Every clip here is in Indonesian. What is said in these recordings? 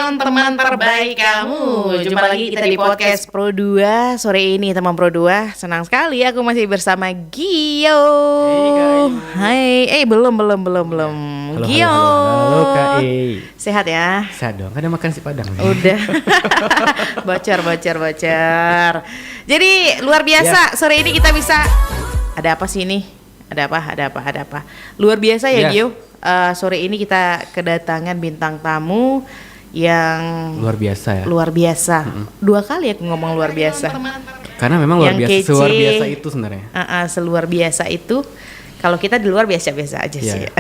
teman-teman terbaik kamu. Jumpa lagi kita di podcast Pro 2 sore ini teman Pro 2. Senang sekali aku masih bersama Gio. Hai, belum. Halo, Gio. halo Kak E. Sehat ya? Sehat dong, kan ada makan si Padang. Udah. Bocor. Jadi luar biasa sore ini kita bisa. Ada apa sih ini? Ada apa? Luar biasa ya Gio. Sore ini kita kedatangan bintang tamu yang luar biasa ya. Luar biasa. Dua kali aku ngomong luar biasa. Karena memang luar Yang biasa, kece, seluar biasa itu sebenarnya. Seluar biasa itu. Kalau kita di luar biasa-biasa aja sih. Yeah.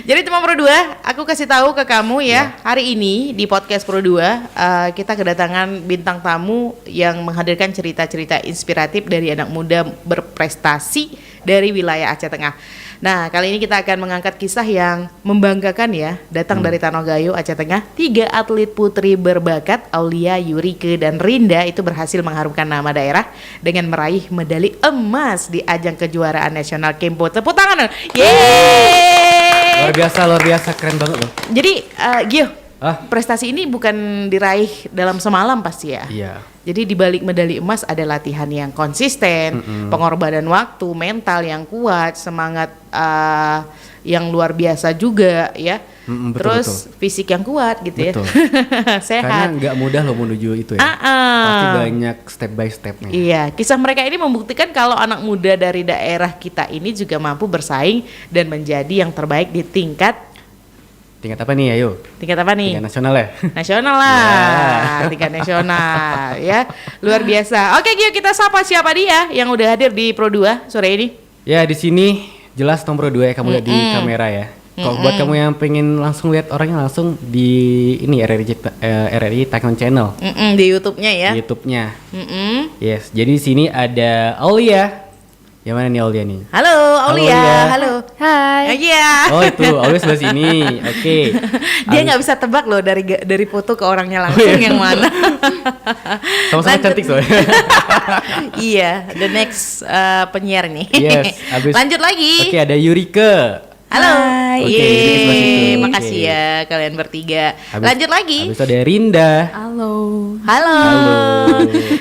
Jadi teman Pro 2, aku kasih tahu ke kamu ya, hari ini di podcast Pro 2 kita kedatangan bintang tamu yang menghadirkan cerita-cerita inspiratif dari anak muda berprestasi dari wilayah Aceh Tengah. Nah, kali ini kita akan mengangkat kisah yang membanggakan ya, datang dari Tanogayo, Aceh Tengah. 3 atlet putri berbakat, Aulia, Yurike, dan Rinda itu berhasil mengharumkan nama daerah dengan meraih medali emas di ajang kejuaraan nasional Kempo. Tepuk tangan dong. Yeay! Luar biasa, keren banget loh. Jadi, Gio, prestasi ini bukan diraih dalam semalam pasti ya? Iya. Jadi di balik medali emas ada latihan yang konsisten, pengorbanan waktu, mental yang kuat, semangat yang luar biasa juga ya. Terus fisik yang kuat gitu betul. Ya. Sehat. Karena nggak mudah loh menuju itu ya. Pasti banyak step by stepnya. Iya, kisah mereka ini membuktikan kalau anak muda dari daerah kita ini juga mampu bersaing dan menjadi yang terbaik di tingkat apa nih ayo? Tingkat apa nih? Tingkat nasional ya? Nasional lah, tingkat nasional ya. Luar biasa. Oke Gio, kita sapa siapa dia yang udah hadir di Pro 2 sore ini? Ya, di sini jelas nomor 2 ya, kamu lihat di kamera ya. Kalau buat kamu yang pengen langsung lihat orangnya langsung di ini RRI Taekwondo Channel. Di YouTube-nya ya. Di YouTube-nya. Yes, jadi di sini ada Aulia. Yang mana nih Aulia nih? Halo Aulia. Halo. Hai. Iya. Oh itu Aulia sebelah sini. Oke. Dia nggak bisa tebak loh dari foto ke orangnya langsung yang mana. Sama-sama cantik soalnya. Iya, the next penyiar nih. Yes. Lanjut lagi. Oke, ada Yurike. Halo. Oke, makasih ya kalian bertiga. Lanjut lagi. Habis itu ada Rinda. Halo.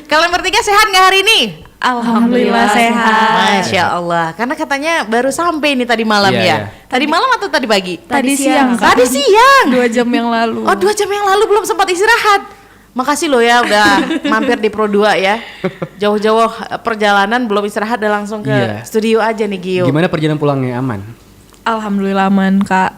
Kalian bertiga sehat nggak hari ini? Alhamdulillah sehat. Masya Allah. Karena katanya baru sampai nih tadi malam ya. Tadi malam atau tadi pagi? Tadi siang. Tadi siang. 2 jam yang lalu. Oh 2 jam yang lalu belum sempat istirahat. Makasih loh ya udah mampir di Pro 2 ya. Jauh-jauh perjalanan belum istirahat udah langsung ke studio aja nih Gio. Gimana perjalanan pulangnya, aman? Alhamdulillah aman Kak.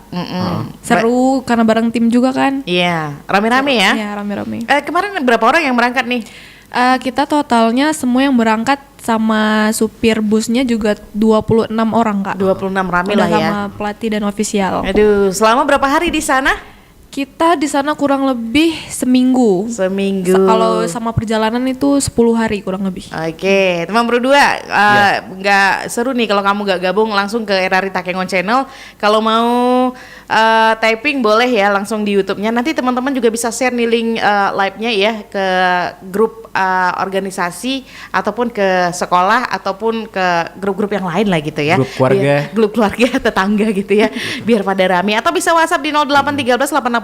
Seru karena bareng tim juga kan. Iya, rame-rame ya. Iya rame-rame. Kemarin berapa orang yang berangkat nih? Kita totalnya semua yang berangkat sama supir busnya juga 26 orang Kak. 26 rame udah lah ya. Sama pelatih dan ofisial. Aduh, selama berapa hari di sana? Kita di sana kurang lebih seminggu. Kalau sama perjalanan itu 10 hari kurang lebih. Oke, teman berdua nggak seru nih kalau kamu nggak gabung langsung ke RRI Taekwondo Channel. Kalau mau typing boleh ya langsung di YouTube-nya. Nanti teman-teman juga bisa share nih link live-nya ya ke grup organisasi ataupun ke sekolah ataupun ke grup-grup yang lain lah gitu ya. Grup keluarga, tetangga gitu ya. Biar pada rame atau bisa WhatsApp di 0813 8882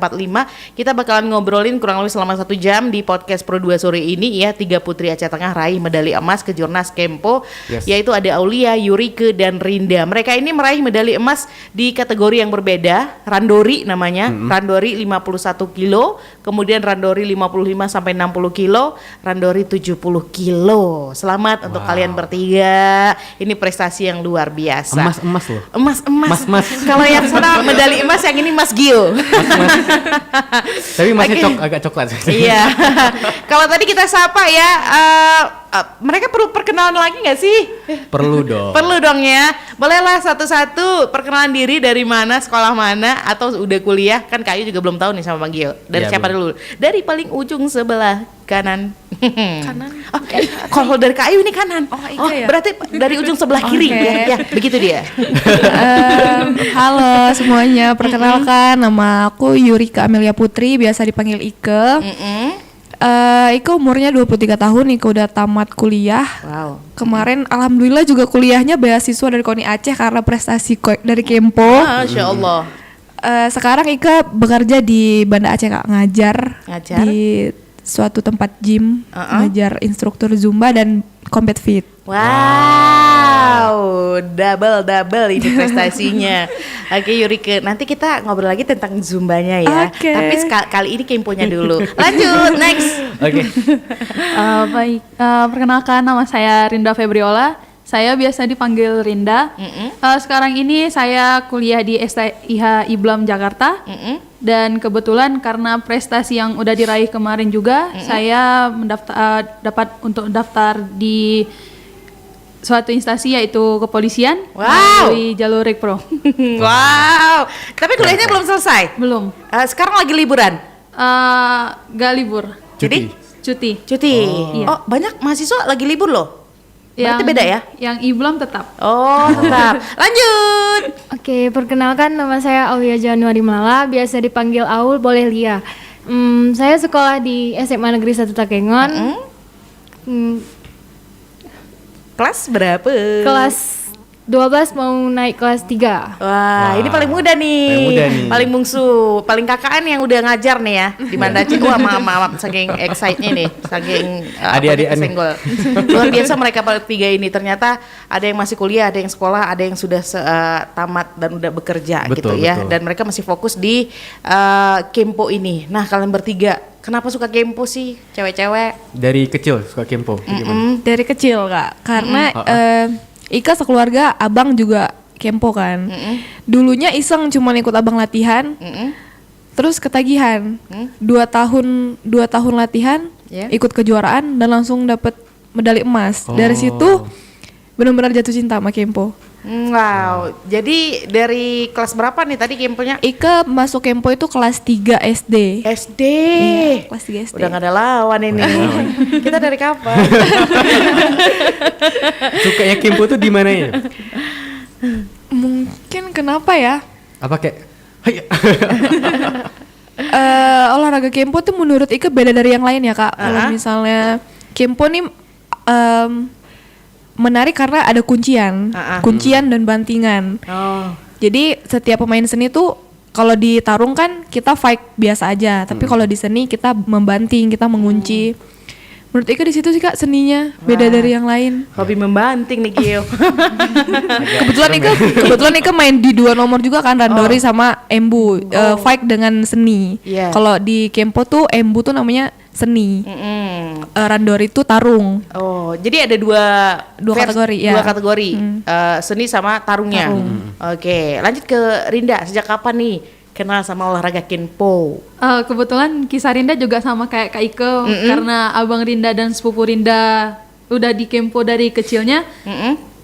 945. Kita bakalan ngobrolin kurang lebih selama 1 jam di podcast Pro 2 sore ini ya. 3 putri Aceh Tengah raih medali emas kejurnas Kempo, yaitu ada Aulia, Yurike, dan Rinda. Mereka ini meraih medali emas di kategori yang berbeda. Randori namanya, Randori 51 kilo, kemudian Randori 55 sampai 60 kilo, Randori 70 kilo. Selamat untuk kalian bertiga. Ini prestasi yang luar biasa. Emas loh. Emas. Kalau yang sana medali emas, yang ini Mas Gio. Tapi masih agak coklat. Iya. Kalau tadi kita sapa ya, mereka perlu perkenalan lagi nggak sih? Perlu dong. Perlu dong ya. Bolehlah satu-satu perkenalan diri, dari mana, sekolah mana, atau udah kuliah. Kan Kayu juga belum tahu nih sama Bang Gio. Dari siapa dulu? Dari paling ujung sebelah kanan. Kalau dari Kayu ini kanan. Ya? Berarti dari ujung sebelah kiri. Ya, begitu dia. Halo semuanya, perkenalkan nama aku Yurika Amelia Putri, biasa dipanggil Ike. Ike umurnya 23 tahun, Ike udah tamat kuliah. Kemarin alhamdulillah juga kuliahnya beasiswa dari KONI Aceh karena prestasi dari Kempo. Masya Allah. Sekarang Ika bekerja di Banda Aceh Kak, ngajar di suatu tempat gym, ngajar instruktur Zumba dan Combat Fit. Wow, double ini prestasinya. Oke Yurike, nanti kita ngobrol lagi tentang Zumbanya ya. Tapi kali ini Kemponya dulu. Lanjut, next. Oke. Baik, perkenalkan nama saya Rinda Febriola. Saya biasa dipanggil Rinda. Sekarang ini saya kuliah di STIH Iblam Jakarta. Dan kebetulan karena prestasi yang udah diraih kemarin juga, saya dapat untuk daftar di suatu instansi yaitu kepolisian melalui jalur Rekpro. Wow. Tapi kuliahnya belum selesai? Belum. Sekarang lagi liburan? Gak libur. Jadi? Cuti. Iya. Banyak mahasiswa lagi libur loh. Berarti beda ya? Yang Iblam tetap. Oh, tetap. Lanjut. Oke, perkenalkan nama saya Aulia Januari Mala, biasa dipanggil Aul, boleh Lia. Saya sekolah di SMA Negeri 1 Takengon. Kelas berapa? Kelas 12 mau naik kelas 3. Wah, ini paling muda nih. Paling bungsu, paling kakaan yang udah ngajar nih ya di Banda Aceh. Wah, maaf saking excite-nya nih, saking adik-adik senggol. Luar biasa mereka bertiga ini. Ternyata ada yang masih kuliah, ada yang sekolah, ada yang sudah tamat dan udah bekerja gitu ya. Dan mereka masih fokus di Kempo ini. Nah, kalian bertiga kenapa suka Kempo sih, cewek-cewek? Dari kecil suka Kempo. Dari kecil Kak, karena Ika sekeluarga abang juga Kempo kan. Dulunya iseng cuma ikut abang latihan, terus ketagihan. 2 tahun latihan, ikut kejuaraan dan langsung dapet medali emas. Dari situ benar-benar jatuh cinta sama Kempo. Wow, jadi dari kelas berapa nih tadi Kemponya? Ika masuk Kempo itu kelas 3 SD. SD. Iya, kelas 3 SD. Udah gak ada lawan ini. Kita dari kapan? Sukanya Kempo tuh di mana ya? Mungkin kenapa ya? Apa kayak Olahraga Kempo tuh menurut Ika beda dari yang lain ya Kak. Kalau misalnya Kempo nih menarik karena ada kuncian dan bantingan. Jadi setiap pemain seni tuh kalau di tarung kan kita fight biasa aja, tapi kalau di seni kita membanting, kita mengunci. Menurut Ika di situ sih Kak seninya beda dari yang lain. Hobi membanting nih Gio. kebetulan Ika main di 2 nomor juga kan, randori sama embu, fight dengan seni. Kalau di Kempo tuh embu tuh namanya seni, randori itu tarung. Oh, jadi ada dua kategori ya. 2 kategori, seni sama tarungnya. Oke, lanjut ke Rinda. Sejak kapan nih kenal sama olahraga Kempo? Kebetulan kisah Rinda juga sama kayak Kak Ike, karena abang Rinda dan sepupu Rinda udah di Kempo dari kecilnya,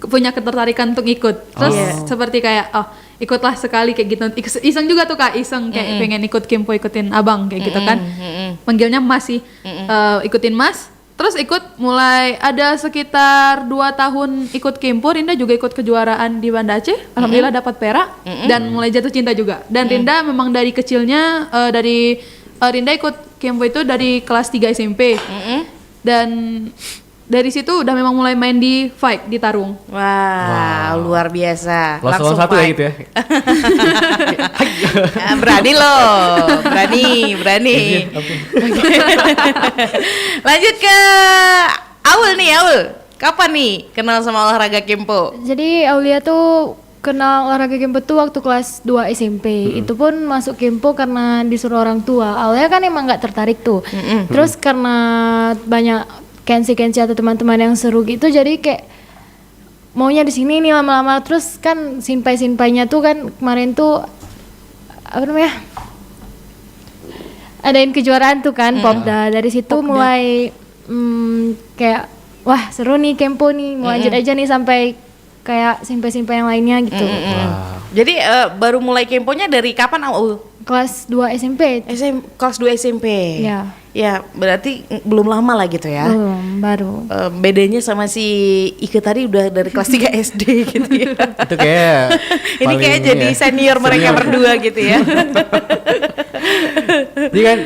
punya ketertarikan untuk ikut. Terus seperti kayak ikutlah sekali kayak gitu. Iseng juga tuh Kak, iseng kayak pengen ikut Kempo, ikutin abang kayak gitu kan. Manggilnya Mas sih, ikutin Mas. Terus ikut mulai ada sekitar 2 tahun ikut Kempo. Rinda juga ikut kejuaraan di Banda Aceh, alhamdulillah dapat perak, dan mulai jatuh cinta juga. Dan Rinda memang dari kecilnya Rinda ikut Kempo itu dari kelas 3 SMP. Dan dari situ udah memang mulai main di fight, di tarung. Wow. Luar biasa. Langsung satu ya gitu ya. Berani loh, berani. Lanjut ke Aul nih, kapan nih kenal sama olahraga Kempo? Jadi Aulia tuh kenal olahraga Kempo tuh waktu kelas 2 SMP. Itu pun masuk Kempo karena disuruh orang tua. Awalnya kan emang nggak tertarik tuh. Terus karena banyak kensi atau teman-teman yang seru gitu, jadi kayak maunya di sini nih lama-lama. Terus kan sinpai-sinpainya tuh kan kemarin tuh apa namanya, adain kejuaraan tuh kan, Popda. Dari situ mulai kayak wah seru nih Kempo nih, mau lanjut aja nih sampai kayak sinpai-sinpai yang lainnya gitu. Jadi baru mulai Kemponya dari kapan Aul? Kelas 2 SMP. Kelas 2 SMP. Ya. Ya, berarti belum lama lah gitu ya. Belum, baru. Bedanya sama si Ike tadi udah dari kelas 3 SD gitu ya. Itu kayak ini kayak jadi senior mereka berdua gitu ya. Jadi kan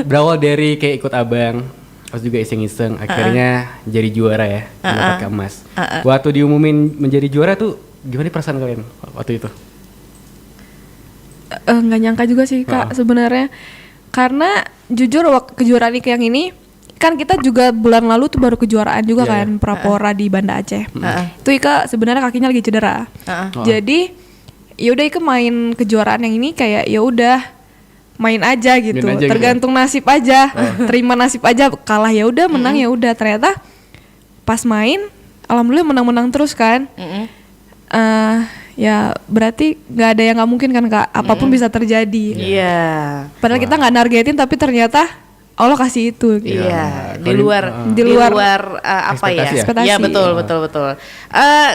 berawal dari kayak ikut abang, terus juga iseng-iseng, akhirnya jadi juara ya, mendapatkan emas. Waktu diumumin menjadi juara tuh gimana perasaan kalian waktu itu? Nggak nyangka juga sih Kak sebenarnya, karena jujur kejuaraan Ike yang ini kan kita juga bulan lalu tuh baru kejuaraan juga kan Prapora di Banda Aceh. Itu Ika sebenarnya kakinya lagi cedera. Jadi ya udah Ika main kejuaraan yang ini kayak ya udah main aja gitu. Main aja tergantung nasib aja. Terima nasib aja, kalah ya udah, menang ya udah. Ternyata pas main alhamdulillah menang-menang terus kan. Ya berarti nggak ada yang nggak mungkin kan Kak, apapun bisa terjadi. Iya. Padahal kita nggak nargetin tapi ternyata Allah kasih itu. Gitu. Iya, di Di luar luar apa ya? ekspektasi. Iya betul.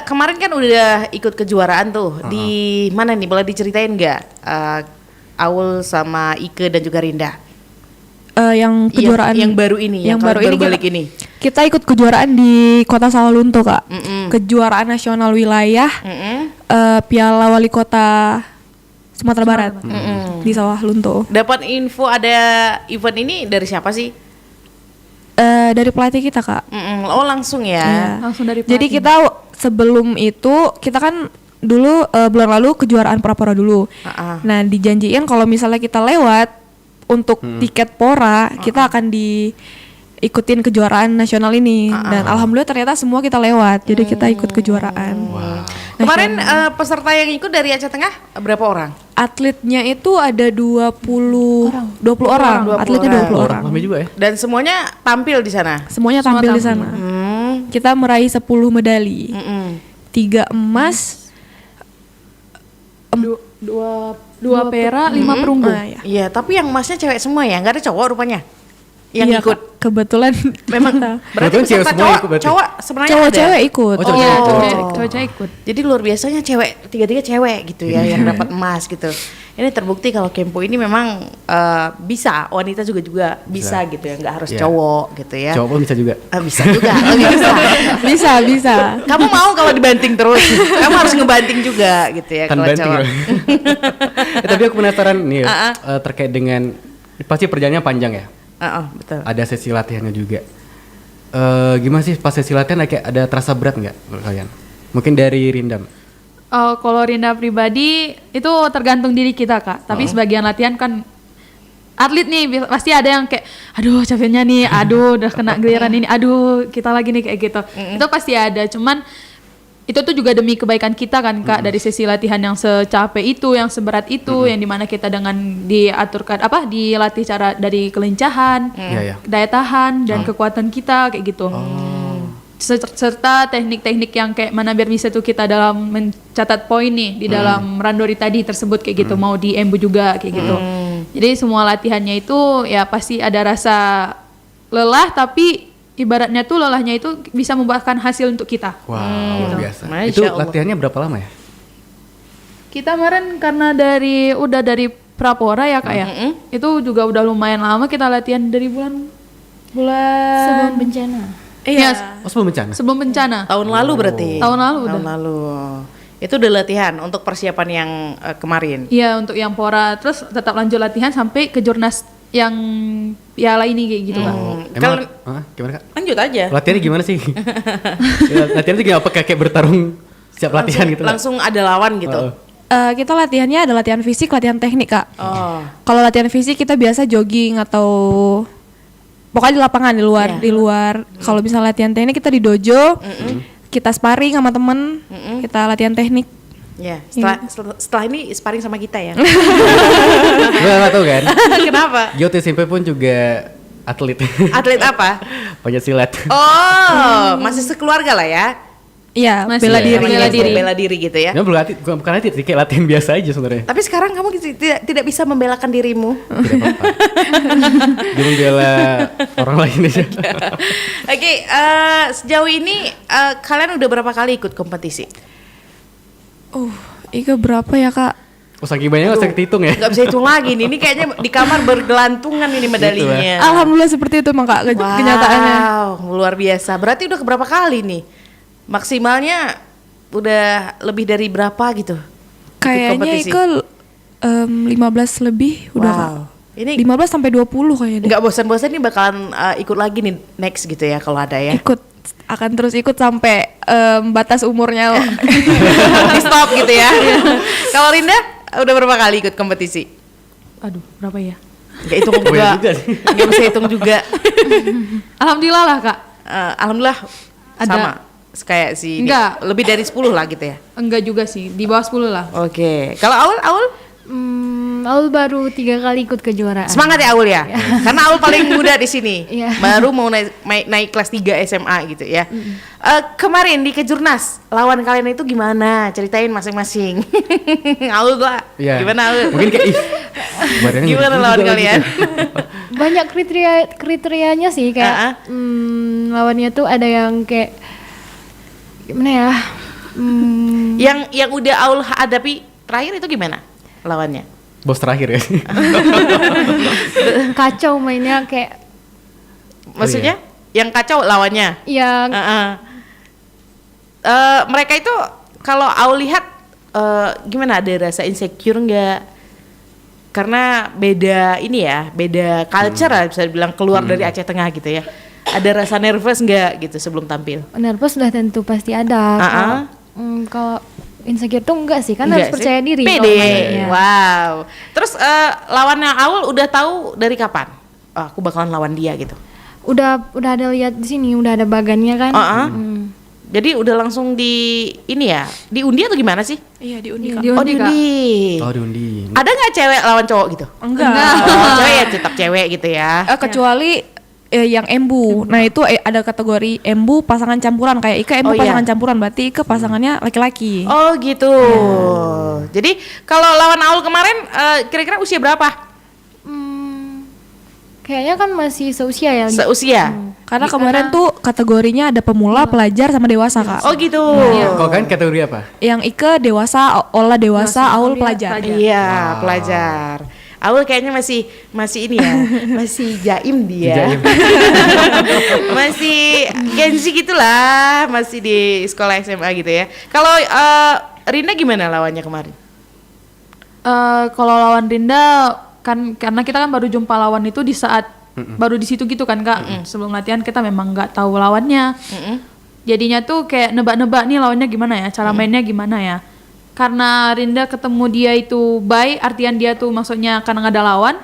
Kemarin kan udah ikut kejuaraan tuh di mana nih? Boleh diceritain nggak? Aul sama Ike dan juga Rinda. Yang kejuaraan yang baru ini, yang baru ini balik ini. Kita ikut kejuaraan di Kota Sawalunto Kak. Kejuaraan nasional wilayah Piala Wali Kota Sumatera Barat di Sawah Lunto. Dapat info ada event ini dari siapa sih? Dari pelatih kita Kak. Oh langsung ya. Iya. Langsung dari Jadi pelatih. kita sebelum itu kita kan dulu bulan lalu kejuaraan Prapora dulu. Nah dijanjiin kalau misalnya kita lewat untuk tiket Pora kita akan diikutin kejuaraan nasional ini dan alhamdulillah ternyata semua kita lewat. Jadi kita ikut kejuaraan. Kemarin peserta yang ikut dari Aceh Tengah berapa orang? Atletnya itu ada 20 orang. 20 Atletnya 20 orang. Ramai juga ya. Dan semuanya tampil di sana. Semuanya tampil di sana. Kita meraih 10 medali. 3 emas, dua perak, 5 perunggu. ya. Iya, tapi yang emasnya cewek semua ya, nggak ada cowok rupanya yang Iya, ikut. Kak. Kebetulan Memang berarti Kebetulan cewek peserta semua ikut berarti. cowok sebenarnya cowok-cewek ada. ikut. Oh, Iya, cowok. cowok-cowok ikut. Jadi luar biasanya cewek, tiga-tiga cewek gitu ya yang dapat emas gitu. Ini terbukti kalau Kempo ini memang bisa, wanita juga bisa gitu ya, nggak harus Iya. cowok gitu ya. Cowok pun bisa juga. Bisa juga, lebih bisa. bisa. Kamu mau kalau dibanting terus, kamu harus ngebanting juga gitu ya Kan kalau banting cowok. loh. Tapi aku penasaran nih terkait dengan pasti perjalanannya panjang ya. Betul. Ada sesi latihannya juga. Gimana sih pas sesi latihan kayak ada terasa berat nggak menurut kalian? Mungkin dari Rindam. Kalau Rinda pribadi itu tergantung diri kita Kak. Tapi sebagian latihan kan atlet nih pasti ada yang kayak aduh capeknya nih, aduh udah kena giliran ini, aduh kita lagi nih kayak gitu. Itu pasti ada. Cuman itu tuh juga demi kebaikan kita kan Kak, dari sesi latihan yang secapek itu, yang seberat itu, yang dimana kita dengan diaturkan dilatih cara dari kelincahan, Iya. daya tahan dan kekuatan kita kayak gitu. Serta teknik-teknik yang kayak mana biar bisa tuh kita dalam mencatat poin nih di dalam randori tadi tersebut kayak gitu, mau di embu juga kayak gitu. Jadi semua latihannya itu ya pasti ada rasa lelah, tapi ibaratnya tuh lelahnya itu bisa membuahkan hasil untuk kita. Wow, luar biasa. Masya Itu Allah. latihannya berapa lama ya? Kita kemarin karena dari Prapora ya Kak ya. Itu juga udah lumayan lama kita latihan dari bulan Sebelum bencana. Iya, Oh, sebelum bencana. sebelum bencana. Tahun lalu berarti. Tahun lalu udah. Tahun lalu. Itu udah latihan untuk persiapan yang kemarin. Iya, untuk yang Pora terus tetap lanjut latihan sampai ke Jurnas yang piala ini kayak gitu Kak. Emang gimana Kak? Lanjut aja. Latihannya gimana sih? Latihannya tuh gimana? Apa kayak bertarung setiap latihan gitu? Kak? Langsung ada lawan gitu. Kita latihannya ada latihan fisik, latihan teknik Kak. Oh. Kalau latihan fisik kita biasa jogging atau pokoknya di lapangan di luar. Kalau misalnya latihan teknik kita di dojo, kita sparring sama temen, kita latihan teknik. Ya, setelah ini sparring sama kita ya. Gue gak tau kan? Kenapa? Gio SMP pun juga atlet. Atlet apa? Panjat silat. Oh, masih sekeluarga lah ya. Iya, Masih bela ya. diri. Bela diri gitu ya. Ya bukan atlet, sih, kayak latihan biasa aja sebenarnya. Tapi sekarang kamu tidak bisa membelakan dirimu. Tidak apa-apa. Dia membela orang lain aja. Oke, sejauh ini kalian udah berapa kali ikut kompetisi? Ika berapa ya Kak? Oh, saking banyaknya nggak usah hitung ya. Gak bisa hitung lagi nih. Ini kayaknya di kamar bergelantungan ini medalinya. Alhamdulillah seperti itu emang Kak kenyataannya. Wow, luar biasa. Berarti udah keberapa kali nih? Maksimalnya udah lebih dari berapa gitu? ikut Kayaknya kompetisi? Ika 15 lebih udah Kak. Wow. Ini 15 sampai 20 kayaknya. nggak bosan-bosan nih bakalan ikut lagi nih next gitu ya kalau ada ya. Akan terus ikut sampai batas umurnya Di stop gitu ya. Kalau Rinda udah berapa kali ikut kompetisi? Aduh, berapa ya? Nggak hitung juga. Banyak juga sih. Nggak bisa hitung juga. Alhamdulillah lah, Kak. Alhamdulillah Ada. sama kayak si Enggak. lebih dari 10 lah gitu ya. Enggak juga sih, di bawah 10 lah. Oke. Kalau Aul Aul baru 3 kali ikut kejuaraan. semangat ya Aul ya. Karena Aul paling muda di sini. Iya. Baru mau naik kelas 3 SMA gitu ya. Kemarin di Kejurnas lawan kalian itu gimana? Ceritain masing-masing. Aul lah. Iya. Gimana Aul? Mungkin kayak badannya Gimana gitu lawan juga kalian? Banyak kriterianya sih kayak lawannya tuh ada yang kayak gimana ya? Yang udah Aul hadapi terakhir itu gimana lawannya? Bos terakhir ya. Kacau mainnya kayak Maksudnya yang kacau lawannya? yang Mereka itu kalau Aul lihat gimana, ada rasa insecure nggak? Karena beda ini ya, beda culture lah bisa dibilang, keluar dari Aceh Tengah gitu ya. Ada rasa nervous nggak gitu sebelum tampil? nervous sudah tentu pasti ada. Kalau insecure tuh enggak sih, kan Enggak harus sih? percaya diri Pede. kalau mainnya. Wow. Terus lawannya Aul udah tahu dari kapan? Oh, aku bakalan lawan dia gitu. Udah ada lihat di sini, udah ada bagannya kan. Jadi udah langsung di ini ya, diundi atau gimana sih? Iya diundi Kak. Oh, Diundi, Kak. diundi. Oh, diundi. Ada nggak cewek lawan cowok gitu? Enggak. Oh, cewek ya tetap cewek gitu ya. Kecuali yang embu. Nah itu ada kategori embu pasangan campuran, kayak Ika embu Oh, iya. pasangan campuran, berarti Ika pasangannya laki-laki. Oh gitu. Jadi kalau lawan Aul kemarin kira-kira usia berapa? Kayaknya kan masih seusia ya. Seusia. Karena kemarin tuh kategorinya ada pemula, pelajar sama dewasa Kak. Oh gitu. Kau kan kategori apa? Yang Ika dewasa, Ola dewasa, Aul pelajar. Iya, pelajar. Aul kayaknya masih ini ya, masih jaim dia. Jaim. Masih Gen Z gitulah, masih di sekolah SMA gitu ya. Kalau Rinda gimana lawannya kemarin? Kalau lawan Rinda kan karena kita kan baru jumpa lawan itu di saat baru di situ gitu kan Kak. Sebelum latihan kita memang nggak tahu lawannya. Jadinya tuh kayak nebak-nebak nih lawannya gimana ya, cara mainnya gimana ya. Karena Rinda ketemu dia itu bye, artian dia tuh maksudnya karena nggak ada lawan.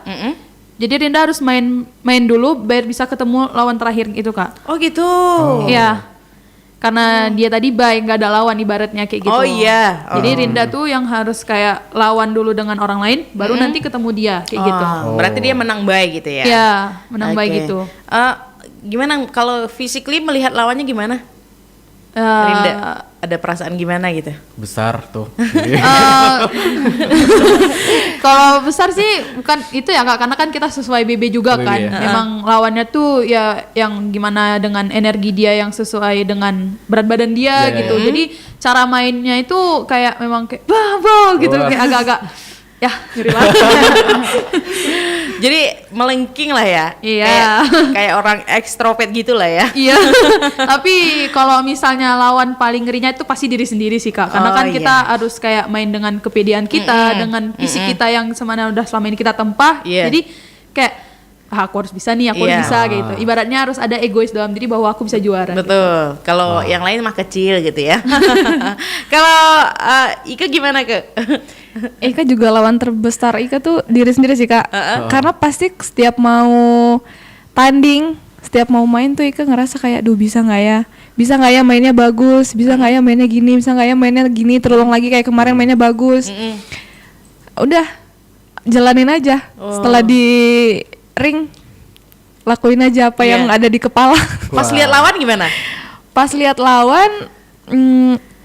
Jadi Rinda harus main dulu biar bisa ketemu lawan terakhir gitu Kak. Oh gitu. Iya. Karena dia tadi bye, nggak ada lawan ibaratnya kayak gitu. Oh iya. Jadi Rinda tuh yang harus kayak lawan dulu dengan orang lain, baru nanti ketemu dia kayak gitu. Berarti dia menang baik gitu ya? Iya, menang baik Oke. gitu. Gimana kalau physically melihat lawannya gimana? Eh, Rinda ada perasaan gimana gitu? Besar tuh. Kalau besar sih bukan itu ya Kak, karena kan kita sesuai BB juga BB kan. ya. Memang lawannya tuh ya yang gimana dengan energi dia yang sesuai dengan berat badan dia Iya, gitu. iya. Jadi cara mainnya itu kayak memang kayak bah gitu, Wah. kayak agak-agak ya ngeri banget. Jadi melengking lah ya? Iya. Kayak orang ekstrovert gitu lah ya? Iya. Tapi kalau misalnya lawan paling ngerinya itu pasti diri sendiri sih Kak. Karena Oh, kan kita iya. harus kayak main dengan kepedean kita, dengan fisik kita yang semana udah selama ini kita tempah. Iya. Jadi kayak aku harus bisa nih, aku Iya. harus bisa gitu. Ibaratnya harus ada egois dalam diri bahwa aku bisa juara. gitu. Betul. Kalau yang lain mah kecil gitu ya. Kalau Ika gimana ke? Ika juga lawan terbesar Ika tuh diri sendiri sih Kak. Karena pasti setiap mau tanding, setiap mau main tuh Ika ngerasa kayak, duh bisa nggak ya? Bisa nggak ya mainnya bagus? Bisa nggak ya mainnya gini? Bisa nggak ya mainnya gini? Terulang lagi kayak kemarin mainnya bagus. Udah jalanin aja. Setelah di ring, lakuin aja apa yang ada di kepala. Pas lihat lawan gimana? Pas lihat lawan,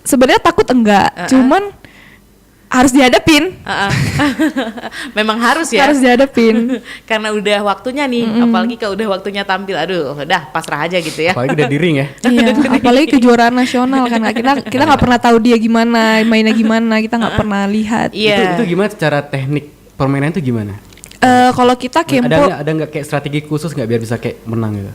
sebenarnya takut enggak, cuman harus dihadapin. Memang harus ya. Harus dihadapin. Karena udah waktunya nih, apalagi kalau udah waktunya tampil, aduh, udah pasrah aja gitu ya. Apalagi udah di ring ya. Iya, apalagi kejuaraan nasional kan kita nggak pernah tahu dia gimana, mainnya gimana, kita nggak pernah lihat. Iya. Itu gimana cara teknik permainan itu gimana? Kalau kita kempo, Ada nggak kayak strategi khusus nggak biar bisa kayak menang gitu?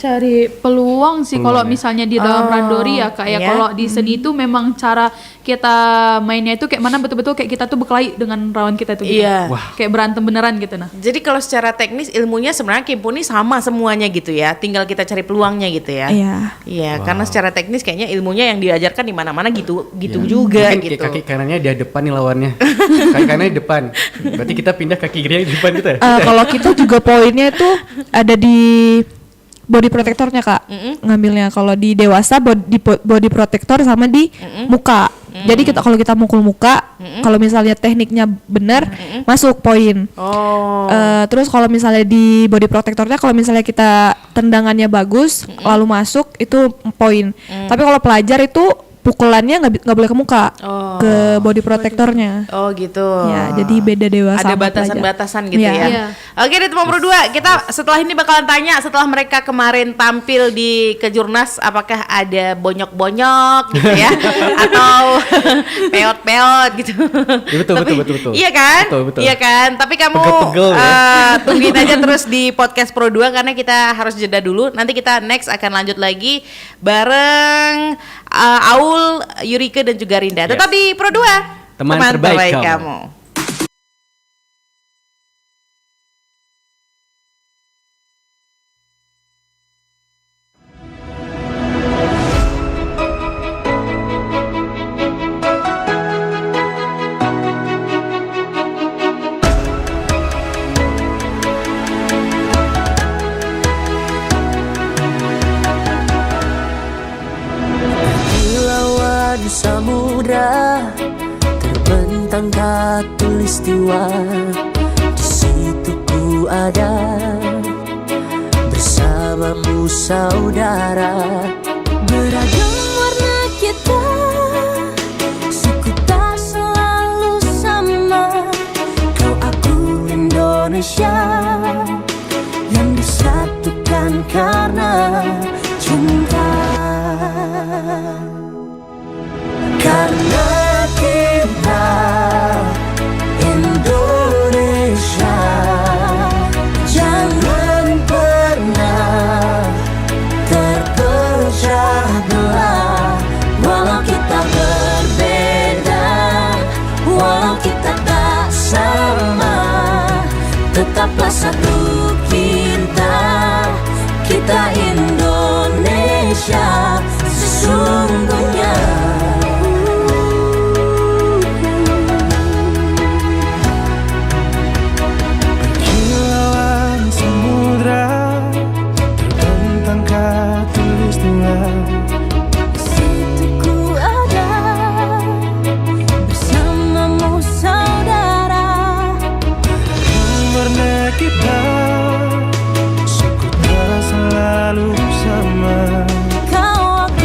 Cari peluang sih kalau misalnya di dalam randori ya Kak ya. Iya. Kalau di seni itu memang cara kita mainnya itu kayak mana betul-betul kayak kita tuh berkelahi dengan lawan kita tuh gitu. Iya. Kayak berantem beneran gitu nah. Jadi kalau secara teknis ilmunya sebenarnya Kempo ini sama semuanya gitu ya. Tinggal kita cari peluangnya gitu ya. Iya. Iya, karena secara teknis kayaknya ilmunya yang diajarkan di mana-mana gitu Ya. juga Mungkin gitu. kaki kanannya di depan nih lawannya. Kaki kanannya di depan. Berarti kita pindah kaki kirinya di depan gitu ya? Kalau kita juga poinnya itu ada di body protectornya Kak, ngambilnya. Kalau di dewasa body protector sama di muka. Jadi kalau kita mukul muka, kalau misalnya tekniknya benar, masuk poin. Oh. Terus kalau misalnya di body protectornya, kalau misalnya kita tendangannya bagus, lalu masuk itu poin. Tapi kalau pelajar itu pukulannya nggak boleh ke muka, ke body protectornya. Oh gitu. Ya, jadi beda dewasa. Ada sama batasan-batasan pelajar. gitu Iya. ya. Iya. Oke deh teman Pro 2, kita setelah ini bakalan tanya setelah mereka kemarin tampil di Kejurnas apakah ada bonyok-bonyok gitu ya atau peot-peot gitu. Ya, betul. Iya kan? Betul. Iya kan? Tapi kamu Pegel-pegel ya. tungguin aja terus di podcast Pro 2 karena kita harus jeda dulu. Nanti kita next akan lanjut lagi bareng Aul, Yurika dan juga Rinda. Yes. Tetap di Pro 2. Teman terbaik kamu. kamu. Lawan samudra terbentang khatulistiwa, di situ ku ada bersamamu saudara. Beragam warna kita, suku tak selalu sama. Kau aku Indonesia yang disatukan karena cinta. Karena kita Indonesia, jangan pernah terpecah belah. Walau kita berbeda, walau kita tak sama, tetaplah satu kita, kita Indonesia sesungguhnya. Kilauan samudra terbentang khatulistiwa, Di situ ku ada bersamamu saudara. warna kita suku tak selalu sama. Kau aku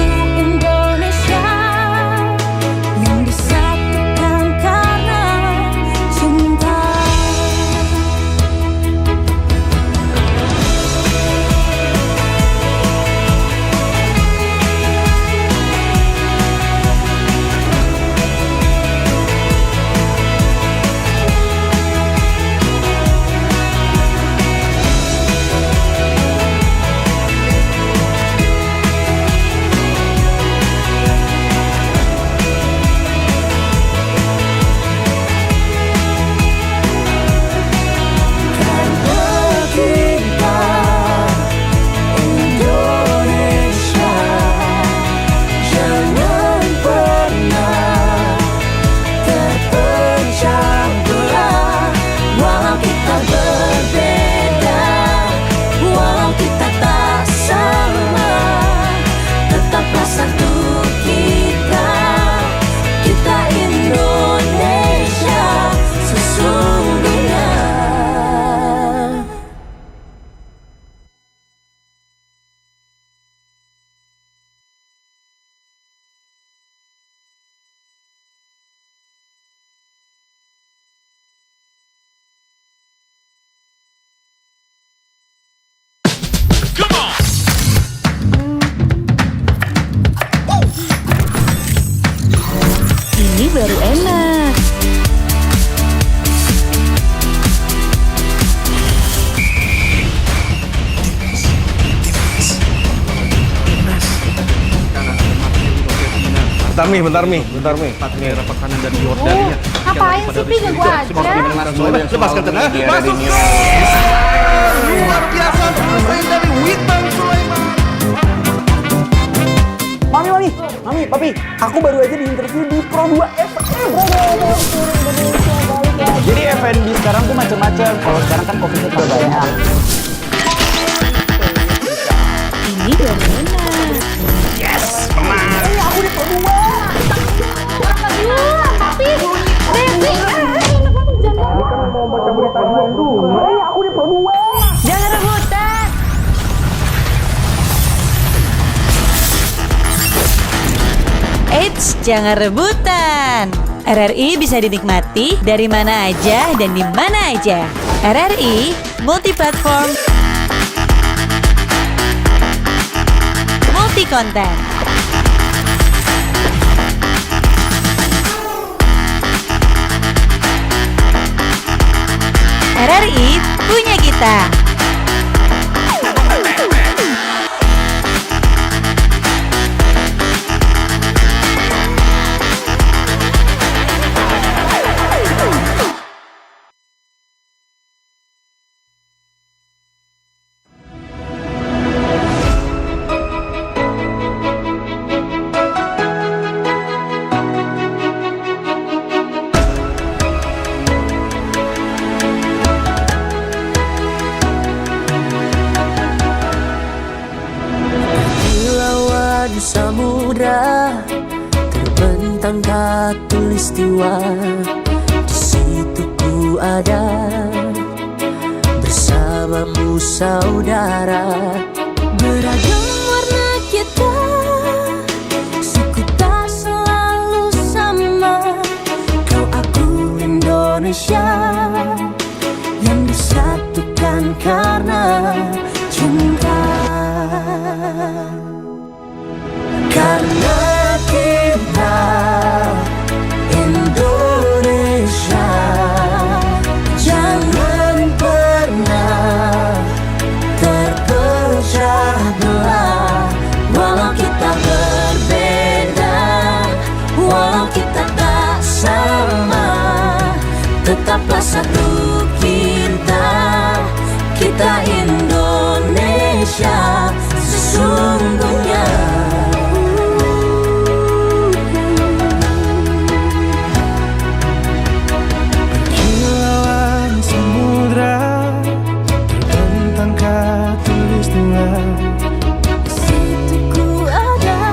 bentar Mi. Ini rapat kanan dan Jordania. Ngapain sih Pi ke gua aja? Lepaskan tengah. Masuk. Luar biasa selesai dari Witan Sulaiman. Mami, papi, aku baru aja diinterview di Pro 2 FM. Jadi F&B sekarang tuh macam-macam. Kalau sekarang kan kopinya udah banyak. Ini gimana? Aku di Pro 2. Tapi Aku di Pro 2. Jangan rebutan. Eits, jangan rebutan. RRI bisa dinikmati dari mana aja dan di mana aja. RRI multiplatform, multi konten. RRI punya kita. Kilauan samudra terbentang khatulistiwa, di situ ku ada bersamamu saudara. Beragam warna kita, suku tak selalu sama. Kau aku Indonesia yang disatukan karena cinta. Karena kita Indonesia, jangan pernah terpecah belah. Walau kita berbeda, walau kita tak sama, tetaplah satu kita, kita Indonesia sesungguhnya. Kilauan samudra terbentang khatulistiwa. Situ ku ada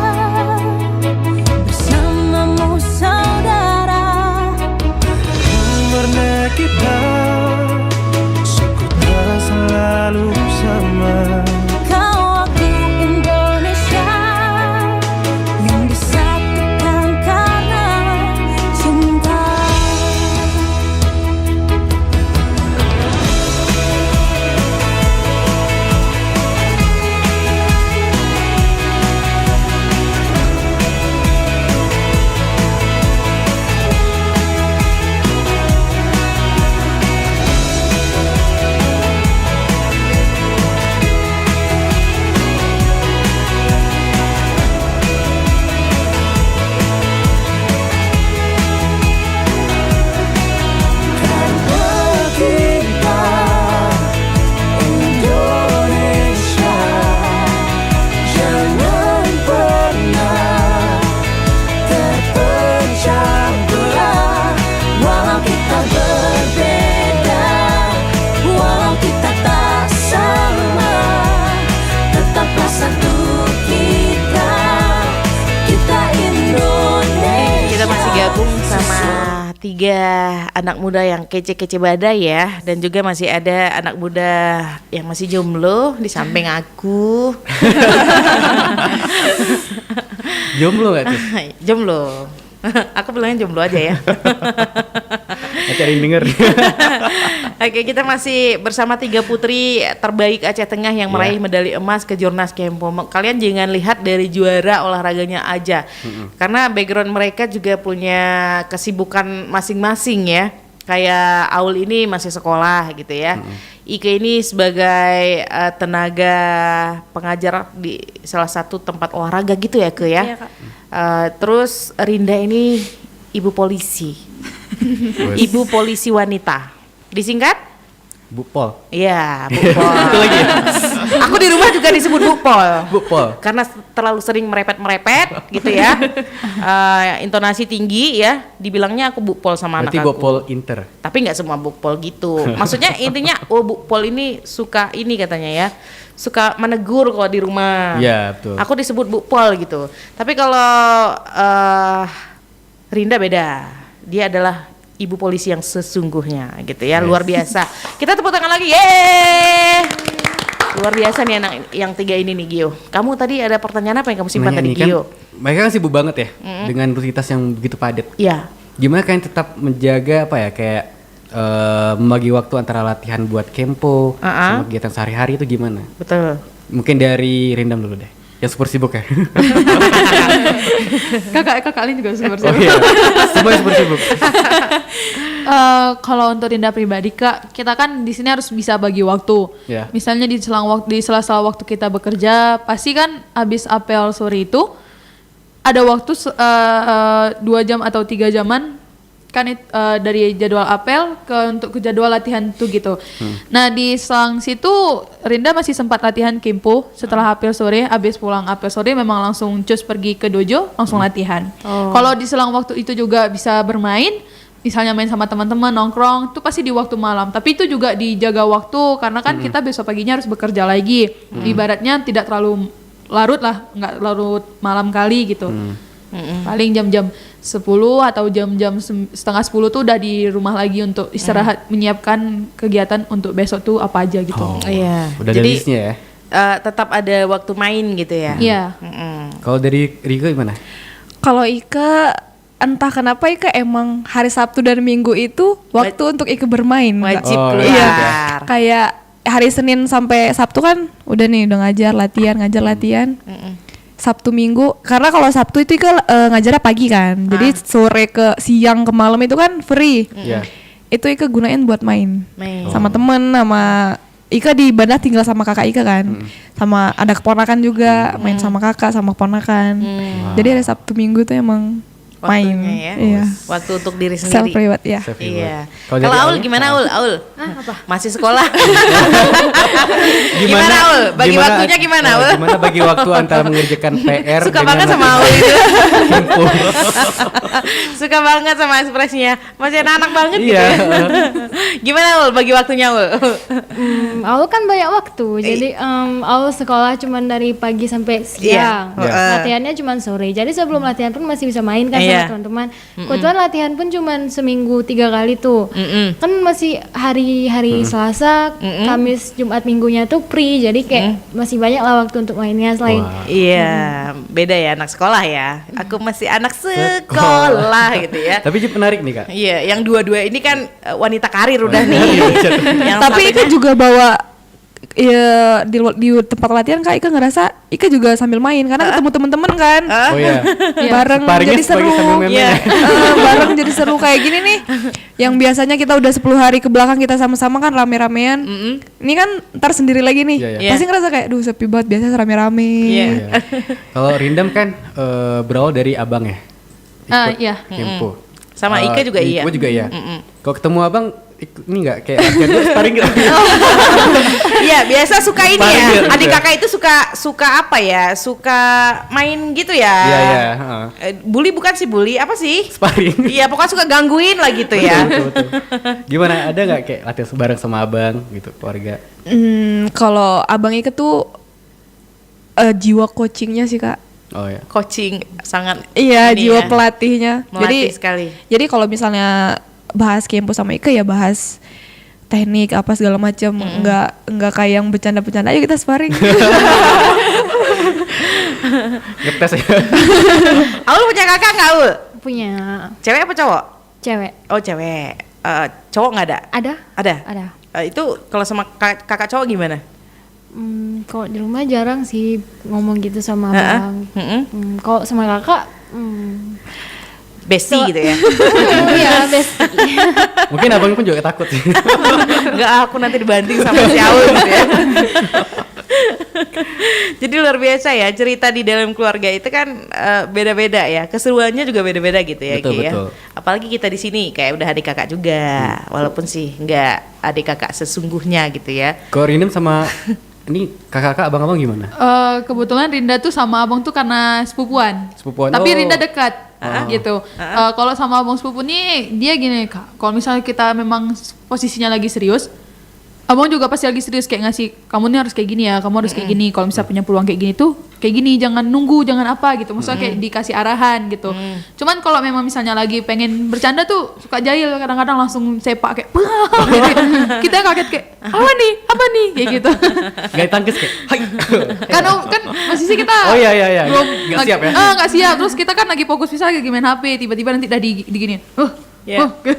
bersamamu saudara. Warna kita suku tak selalu sama. Kau aku Indonesia yang disatukan karena cinta. Indonesia, jangan pernah terpecah belah. Walau kita berbeda, walau kita tak sama, tetaplah satu kita, kita Indonesia. Kita masih gabung sama 3 anak muda yang kece-kece badai ya. Dan juga masih ada anak muda yang masih jomblo di samping aku. Jomblo gak tuh? Jomblo. Aku bilangnya jomblo aja ya. Nanti ada yang denger. Oke, kita masih bersama 3 putri terbaik Aceh Tengah yang meraih medali emas ke Jurnas Kempo. Kalian jangan lihat dari juara olahraganya aja, karena background mereka juga punya kesibukan masing-masing ya. kayak Aul ini masih sekolah gitu ya. Ike ini sebagai tenaga pengajar di salah satu tempat olahraga gitu ya Ke ya. Iya, Kak. Terus Rinda ini ibu polisi. Ibu polisi wanita. Disingkat? Bu Pol. Iya, Bukpol. Aku di rumah juga disebut Bukpol. Bukpol. Karena terlalu sering merepet-merepet gitu ya. Intonasi tinggi ya, dibilangnya aku Bukpol sama Berarti anak aku. Bukpol Inter. Tapi nggak semua Bukpol gitu. Maksudnya intinya Bukpol ini suka ini katanya ya. Suka menegur kalau di rumah. Iya, betul. Aku disebut Bukpol gitu. Tapi kalau Rinda beda. Dia adalah ibu polisi yang sesungguhnya gitu ya. Luar biasa. Kita tepuk tangan lagi. Yeay. Luar biasa nih anak yang 3 ini nih Gio. Kamu tadi ada pertanyaan apa yang kamu simpan Nanya tadi nih, kan, Gio? mereka kan sibuk banget ya dengan rutinitas yang begitu padat. Iya. Gimana kalian tetap menjaga apa ya kayak membagi waktu antara latihan buat kempo sama kegiatan sehari-hari itu gimana? Betul. Mungkin dari Rindam dulu deh. Yang super sibuk ya. Kakak Lin juga super Oh iya. Semua super sibuk. Kalau untuk Rinda pribadi Kak, kita kan di sini harus bisa bagi waktu. Ya. Misalnya di sela-sela waktu kita bekerja, pasti kan habis apel sore itu ada waktu 2 jam atau 3 jaman kan dari jadwal apel untuk ke jadwal latihan tuh gitu. Nah di selang situ Rinda masih sempat latihan kempo setelah apel sore. Habis pulang apel sore memang langsung cus pergi ke dojo langsung latihan. Kalau di selang waktu itu juga bisa bermain, misalnya main sama teman-teman nongkrong, itu pasti di waktu malam. Tapi itu juga dijaga waktu karena kan kita besok paginya harus bekerja lagi. Ibaratnya tidak terlalu larut lah, nggak larut malam kali gitu. Paling jam-jam 10 atau jam-jam setengah 10 tuh udah di rumah lagi untuk istirahat, menyiapkan kegiatan untuk besok tuh apa aja gitu. Iya. Udah ada Jadi listnya ya. tetap ada waktu main gitu ya. Iya. Kalau dari Rigo gimana? Kalau Ika entah kenapa Ika emang hari Sabtu dan Minggu itu waktu untuk Ika bermain. Kak. Wajib Oh, keluar. Iya. Kayak hari Senin sampai Sabtu kan udah nih udah ngajar latihan. Sabtu Minggu karena kalau Sabtu itu Ika ngajarnya pagi kan. Jadi sore ke siang ke malam itu kan free. Iya. Itu Ika gunain buat main. Main. Sama temen, sama Ika di Bandar tinggal sama kakak Ika kan. Sama ada keponakan juga, main sama kakak sama keponakan. Jadi hari Sabtu Minggu tuh emang main. Waktunya ya. Iya. Waktu untuk diri Self sendiri. reward ya. Self Iya. reward. Kalau dari Aul Aul? gimana Aul? Aul? Apa? Masih sekolah. Gimana Aul? Bagi waktunya gimana Aul? Gimana bagi waktu antara mengerjakan PR Suka dengan banget sama Aul latihan itu. kempo? Suka banget sama ekspresinya. Masih anak banget gitu Iya. ya. Gimana Aul bagi waktunya Aul? Aul kan banyak waktu, jadi Aul sekolah cuman dari pagi sampai siang. Iya. Latihannya cuman sore. Jadi sebelum latihan pun masih bisa main kan Iya. sama teman-teman. Kebetulan latihan pun cuman seminggu 3 kali tuh. Kan masih hari Selasa, Kamis, Jumat, Minggunya tuh free. Jadi kayak masih banyak lah waktu untuk mainnya selain Iya, beda ya anak sekolah ya. Aku masih anak sekolah gitu ya. Tapi itu menarik nih Kak. Iya, yang dua-dua ini kan wanita karir udah nih. Yang Tapi satunya- Ika juga bawa ya di tempat latihan Kak Ika ngerasa Ika juga sambil main karena ketemu temen-temen kan. Oh iya. Bareng Sparringnya jadi seru. sambil main-main Iya. ya? Bareng jadi seru kayak gini nih. Yang biasanya kita udah 10 hari ke belakang kita sama-sama kan rame-ramean. Ini kan ntar sendiri lagi nih. Iya, iya. Pasti ngerasa kayak duh sepi banget biasa rame-rame. Iya. Iya. Kalau Rindam kan berawal dari abang ya. Ikut Iya. kempo. Sama Ika juga iya. Ika juga iya. Kalau ketemu abang ini nggak kayak latihan dulu sparring gitu. Iya, biasa suka ini Sparring ya. gitu. Adik kakak itu suka apa ya? Suka main gitu ya. Iya iya. heeh. Bully bukan sih bully, apa sih? Sparring. Iya, pokoknya suka gangguin lah gitu ya. Betul. Gimana, ada nggak kayak latihan bareng sama abang gitu keluarga? Kalau Abang Ika tuh jiwa coachingnya sih Kak. Oh ya. Coaching sangat Iya, ini jiwa ya, pelatihnya. melatih sekali. Jadi kalau misalnya bahas kempo sama Ika ya bahas teknik apa segala macam, enggak kayak yang bercanda-bercanda ayo kita sparring. Ngetes ya. Aul punya kakak nggak Aul? punya Cewek apa cowok? cewek. Oh cewek. Cowok nggak ada? Ada? Ada. Ada. Itu kalau sama kakak cowok gimana? Kalau di rumah jarang sih ngomong gitu sama Heeh. abang. Kalau sama kakak, bestie gitu ya. Iya, best. Mungkin abang pun juga takut sih. Enggak, aku nanti dibanting sama si Aul gitu ya. Jadi luar biasa ya, cerita di dalam keluarga itu kan beda-beda ya, keseruannya juga beda-beda gitu ya, Betul, Ki, ya. betul. Apalagi kita di sini kayak udah adik kakak juga, walaupun sih nggak adik kakak sesungguhnya gitu ya. Kalau Rinem sama ini kakak-kakak abang-abang gimana? Kebetulan Rinda tuh sama abang tuh karena sepupuan. Sepupuan. Tapi Oh. Rinda dekat gitu. Kalau sama abang sepupu nih dia gini Kak. Kalau misalnya kita memang posisinya lagi serius, abang juga pasti lagi serius kayak ngasih kamu nih harus kayak gini ya, kamu harus kayak gini. Kalau misalnya punya peluang kayak gini tuh kayak gini, jangan nunggu, jangan apa gitu. Maksudnya kayak dikasih arahan gitu. Cuman kalau memang misalnya lagi pengen bercanda tuh suka jahil, kadang-kadang langsung sepak kayak gitu. Kita kaget kayak apa nih kayak gitu. Gak tangkis kayak. Hai. kan posisi kita Oh iya. belum Nggak siap ya? nggak siap. Terus kita kan lagi fokus misalnya lagi main HP, tiba-tiba nanti udah diginiin. Ya. Gitu.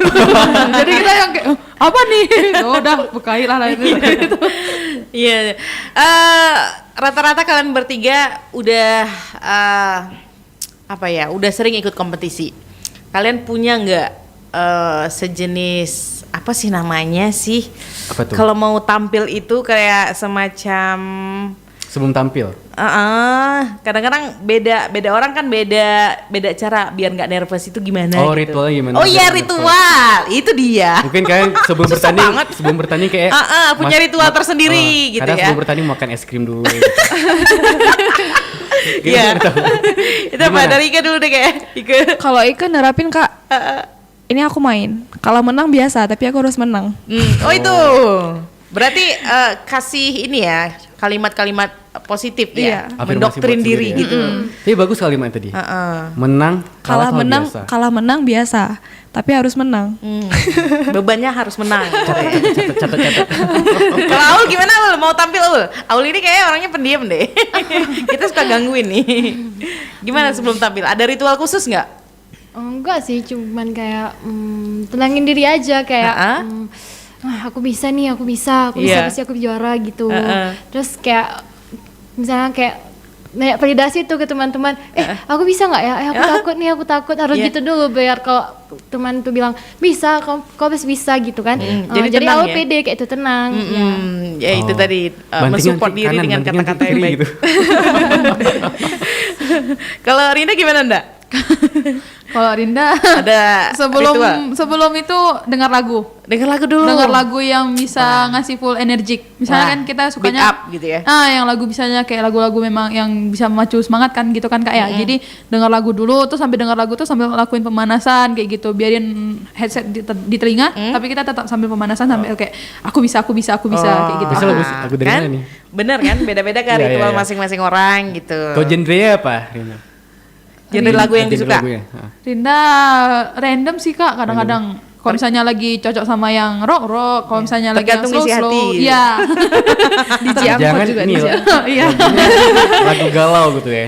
Jadi kita yang kayak apa nih? Oh, udah bukain lah itu. Gitu. Iya. Rata-rata kalian bertiga udah apa ya? Udah sering ikut kompetisi. Kalian punya nggak sejenis apa sih namanya sih? Apa tuh? Kalau mau tampil itu kayak semacam Sebelum tampil. kadang-kadang beda orang kan beda cara biar nggak nervous itu gimana Oh, gitu. ritualnya gimana? Oh iya, Biar ritual itu dia. Mungkin kalian sebelum bertanding kayak punya ritual tersendiri gitu kadang ya. sebelum bertanding makan es krim dulu. Iya. Itu apa Gimana? dari Ika dulu deh kayak Ika. Kalau Ika nerapin Kak, ini aku main. Kalau menang biasa, tapi aku harus menang. Oh itu. Berarti kasih ini ya kalimat-kalimat positif ya, Iya. Afirmasi mendoktrin buat diri sendiri ya. gitu. Tapi bagus kalimat tadi. Menang, Kalah hal menang, biasa. kalah menang biasa, tapi harus menang. Bebannya harus menang. Catat. Kalau Aul gimana Aul? Mau tampil Aul? Aul ini kayaknya orangnya pendiam deh. Kita suka gangguin nih. Gimana sebelum tampil? Ada ritual khusus nggak? Enggak sih, cuman kayak tenangin diri aja kayak aku bisa nih, aku bisa Iya. pasti aku juara gitu. Terus kayak misalnya kayak banyak validasi tuh ke teman-teman, aku bisa nggak ya? Aku takut harus Iya. gitu dulu biar kalau teman tuh bilang bisa, kau pasti bisa gitu kan. Jadi Jadi tenang awal ya? pede kayak itu tenang. Ya. Ya itu Oh. tadi Bantingan mensupport ke diri kanan, dengan bantingan kata-kata ke yang kiri baik. gitu. Kalau Rinda gimana Ndak? Kalau Rinda Ada ritual? sebelum itu dengar lagu. Dengar lagu dulu. Dengar lagu yang bisa ngasih full energik. Misalnya Wah, kan kita beat sukanya up gitu ya. yang lagu misalnya kayak lagu-lagu memang yang bisa memacu semangat kan gitu kan Kak ya. Jadi dengar lagu dulu terus sambil dengar lagu tuh sambil lakuin pemanasan kayak gitu. Biarin headset di telinga tapi kita tetap sambil pemanasan sambil kayak aku bisa kayak gitu. Bisa lagu dari kan? mana nih? Bener kan? Beda-beda kan Iya, ritual iya. masing-masing orang gitu. Kau genrenya apa, Rina? Genre lagu yang Genre disuka. lagunya. Rinda random sih Kak kadang-kadang. Kalau misalnya lagi cocok sama yang rock, kalau misalnya lagi yang Tergantung isi slow, hati. iya. Jangan ini loh, Iya. lagu galau gitu ya.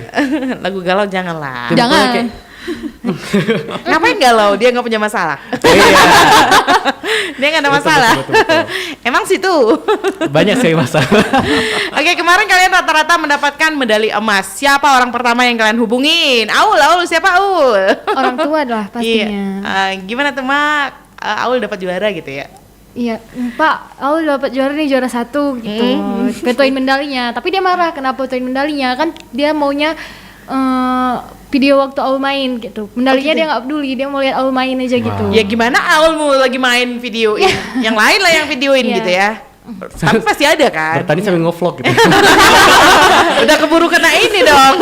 Lagu galau janganlah. Jadi Jangan. kayak, Ngapain galau? Dia nggak punya masalah. iya, Dia nggak ada Betul, masalah. betul. Emang situ. banyak sih masalah. Oke, kemarin kalian rata-rata mendapatkan medali emas. Siapa orang pertama yang kalian hubungin? Aul, siapa Aul? Orang tua lah pastinya. Iya. Gimana tuh Mak? Aul dapat juara gitu ya? Iya, Pak, aku dapat juara nih, juara 1 gitu. Fotoin medalinya, tapi dia marah kenapa fotoin medalinya? Kan dia maunya video waktu Aul main gitu. Medalinya dia nggak peduli, dia mau lihat Aul main aja gitu. Ya gimana Aul mau lagi main videoin? Yang lain lah yang videoin Iya. gitu ya. Tapi pasti ada kan? Bertani sambil nge-vlog gitu. Udah keburu kena ini dong.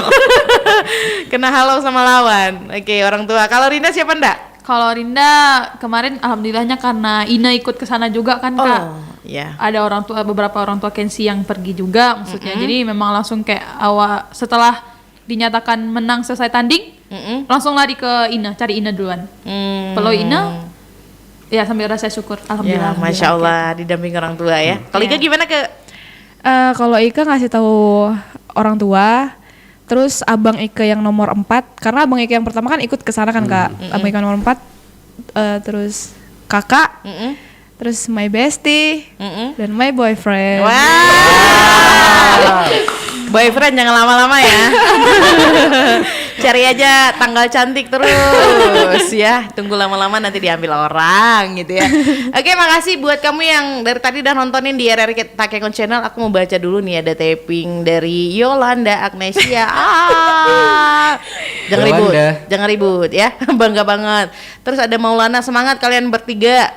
Kena halau sama lawan. Oke, orang tua. Kalau Rinda siapa Ndak? Kalau Rinda kemarin alhamdulillahnya karena Ina ikut ke sana juga kan Kak. Iya. Ada beberapa orang tua Kensi yang pergi juga maksudnya. Jadi memang langsung kayak setelah dinyatakan menang selesai tanding, langsung lari ke Ina, cari Ina duluan. Peluk Ina, ya sambil rasa syukur. Ya, Alhamdulillah. Masya Allah didampingi orang tua ya. Kalau Ika gimana ke? Kalau Ika ngasih tahu orang tua, terus abang Ika yang nomor 4, karena abang Ika yang pertama kan ikut ke sana kan Kak. Abang Ika nomor 4, terus kakak, terus my bestie, dan my boyfriend. Wow. Boyfriend jangan lama-lama ya. Cari aja tanggal cantik terus ya. Tunggu lama-lama nanti diambil orang gitu ya. Oke, makasih buat kamu yang dari tadi udah nontonin di RRI Takengon Channel. Aku mau baca dulu nih, ada taping dari Yolanda Agnesia. Jangan ribut, Yolanda. jangan ribut ya. Bangga banget. Terus ada Maulana, semangat kalian bertiga,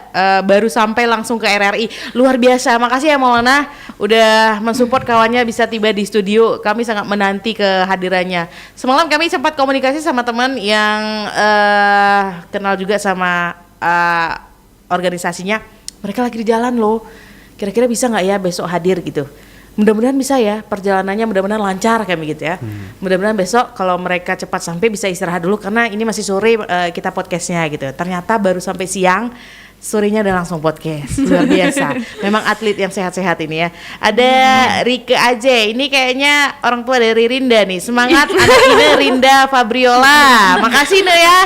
baru sampai langsung ke RRI. Luar biasa. Makasih ya Maulana udah mensupport kawannya bisa tiba di studio. Kami sangat menanti kehadirannya. Semalam kami sempat komunikasi sama teman yang kenal juga sama organisasinya. Mereka lagi di jalan loh. Kira-kira bisa nggak ya besok hadir gitu? Mudah-mudahan bisa ya, perjalanannya mudah-mudahan lancar kayak begitu ya. Mudah-mudahan besok kalau mereka cepat sampai bisa istirahat dulu karena ini masih sore kita podcastnya gitu. Ternyata baru sampai siang, sorenya udah langsung podcast. Luar biasa. Memang atlet yang sehat-sehat ini ya. Ada Rike Aje, ini kayaknya orang tua dari Rinda nih. Semangat anak ini Rinda Fabriola. Makasih Nek ya.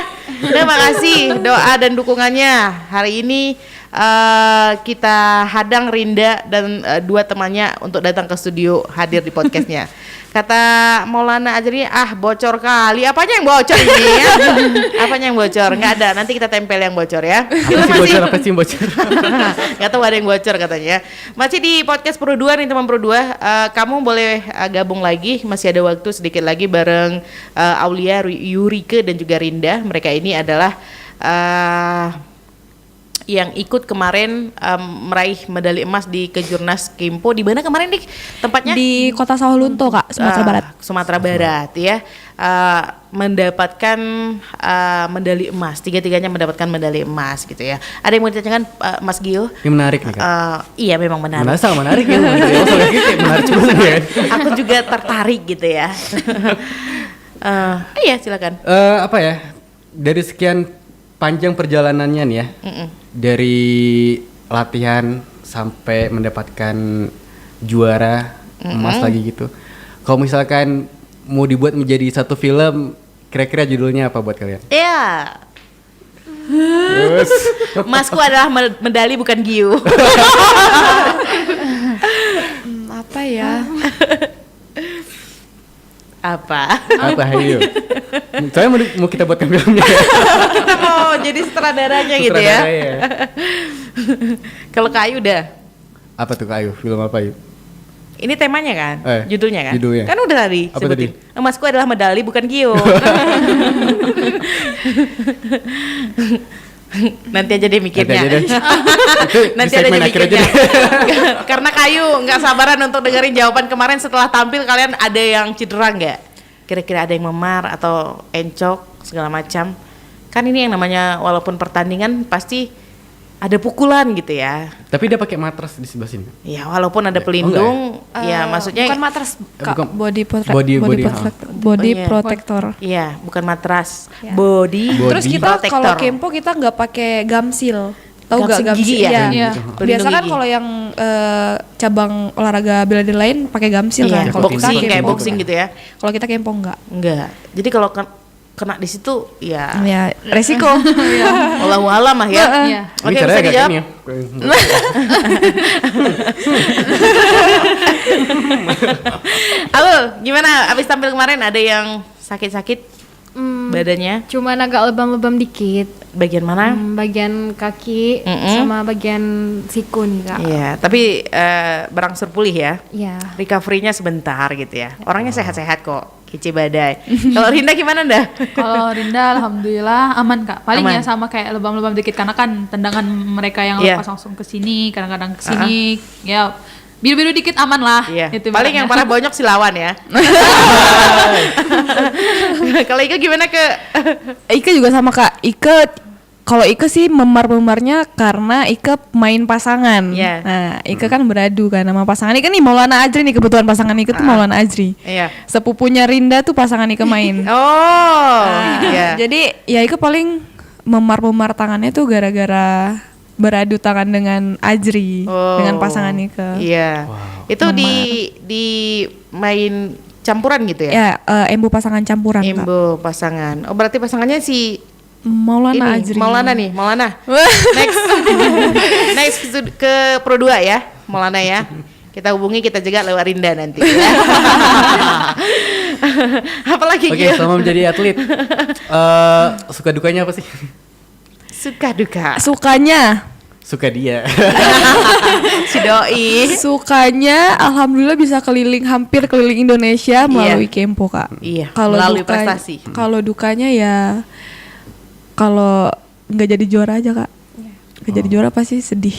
Udah makasih doa dan dukungannya. Hari ini kita hadang Rinda dan dua temannya untuk datang ke studio hadir di podcastnya. Kata Maulana Ajri, bocor kali. Apanya yang bocor ini ya? Apanya yang bocor? Nggak ada, nanti kita tempel yang bocor ya. Apa sih bocor? Nggak tahu ada yang bocor katanya. Masih di podcast Pro 2 nih teman Pro 2. Kamu boleh gabung lagi, masih ada waktu sedikit lagi bareng Aulia, Yurike dan juga Rinda. Mereka ini adalah yang ikut kemarin meraih medali emas di Kejurnas Kempo. Di mana kemarin nih tempatnya? Di Kota Sawalunto Kak, Sumatera Barat. Sumatera Barat ya. Mendapatkan medali emas. Tiga-tiganya mendapatkan medali emas gitu ya. Ada yang mau ditanyakan Mas Gio? Ini menarik nih Kak. Iya memang menarik. Menarik ya. Menarik juga ya. Aku juga tertarik gitu ya. Iya silakan. Apa ya? Dari sekian panjang perjalanannya nih ya. Dari latihan sampai mendapatkan juara emas lagi gitu. Kalau misalkan mau dibuat menjadi satu film, kira-kira judulnya apa buat kalian? Iya. Masku adalah medali bukan Giu. Apa ya? Apa? Ayo. Saya mau kita buatkan filmnya. Kita mau jadi sutradaranya gitu ya. Kalau Kak Ayu udah. Apa tuh Kak Ayu? Film apa Ayu? Ini temanya kan? Judulnya kan? Judulnya. Kan udah tadi Apa sebutin. tadi? Emasku adalah medali bukan Gio. Nanti aja deh mikirnya. Nanti ada aja mikirnya. Karena Kayu nggak sabaran untuk dengerin jawaban kemarin setelah tampil. Kalian ada yang cedera nggak? Kira-kira ada yang memar atau encok segala macam? Kan ini yang namanya walaupun pertandingan pasti ada pukulan gitu ya. Tapi dia pakai matras di sebelah sini. Ya walaupun ada pelindung, ya maksudnya bukan matras Kak, bukan. body protector. Iya, bukan matras. Ya. Body. Terus kita protector. kalau kempo kita nggak pakai gamsil. Tahu nggak Gamsil gigi gamsil? ya? Iya. Pelindung Biasa kan gigi. kalau yang cabang olahraga bela diri lain pakai gamsil Iya, kan. Kalau kita boxing kayak kempo, boxing gitu ya. kalau kita kempo enggak. Enggak. Jadi kalau kena di situ ya Ya resiko. Allahu alam lah ya. Iya. Oke, Ini bisa caranya dijawab. kayak gini ya. Halo, gimana abis tampil kemarin ada yang sakit-sakit badannya? Cuman agak lebam-lebam dikit. Bagian mana? Bagian kaki sama bagian siku nih Kak. Iya, tapi berangsur pulih ya. Iya. Recovery-nya sebentar gitu ya. Orangnya sehat-sehat kok. Kici badai. Kalau Rinda gimana dah? Kalau Rinda alhamdulillah aman Kak. Paling Aman. ya sama kayak lebam-lebam dikit karena kan tendangan mereka yang Iya. lepas langsung ke sini, kadang-kadang ke sini. Ya biru-biru dikit aman lah. Iya. Itu Paling yang ibaratnya. parah bonyok si lawan ya. Kalau Ika gimana ke? Ike juga sama Kak. Kalau Ike sih memar-memarnya karena Ike main pasangan. Iya. Nah, Ike kan beradu kan sama pasangan Ike nih Maulana Ajri nih, kebetulan pasangan Ike tuh Maulana Ajri. Iya. Sepupunya Rinda tuh pasangan Ike main. Oh, iya. Jadi ya Ike paling memar-memar tangannya tuh gara-gara beradu tangan dengan Ajri, Oh. dengan pasangan Ike. Iya. Itu di main campuran gitu ya? Ya, embu pasangan campuran Kak. Imbo pasangan. Oh, berarti pasangannya si Maulana ini, Ajri. Maulana nih, Maulana. Next ke Pro 2 ya, Maulana ya. Kita hubungi, kita juga lewat Rinda nanti. Apalagi Oke, Gil? selama menjadi atlet, suka dukanya apa sih? Suka duka. Sukanya, Suka dia. Si doi. sukanya alhamdulillah bisa hampir keliling Indonesia melalui Kempo, Kak. Iya, Kalau melalui duka- prestasi. Kalau dukanya ya kalau nggak jadi juara aja, Kak. Nggak jadi juara pasti sedih.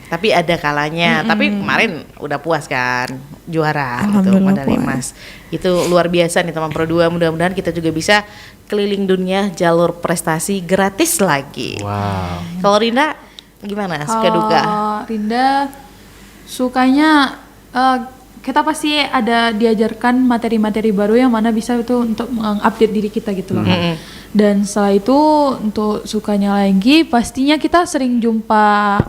Tapi ada kalanya. Tapi kemarin udah puas kan, juara gitu, Alhamdulillah medali puas. emas. Itu luar biasa nih teman Pro 2. Mudah-mudahan kita juga bisa keliling dunia jalur prestasi gratis lagi. Wow. Kalau Rinda gimana? Suka duka? Rinda sukanya kita pasti ada diajarkan materi-materi baru yang mana bisa itu untuk mengupdate diri kita gitu loh. Dan setelah itu untuk sukanya lagi pastinya kita sering jumpa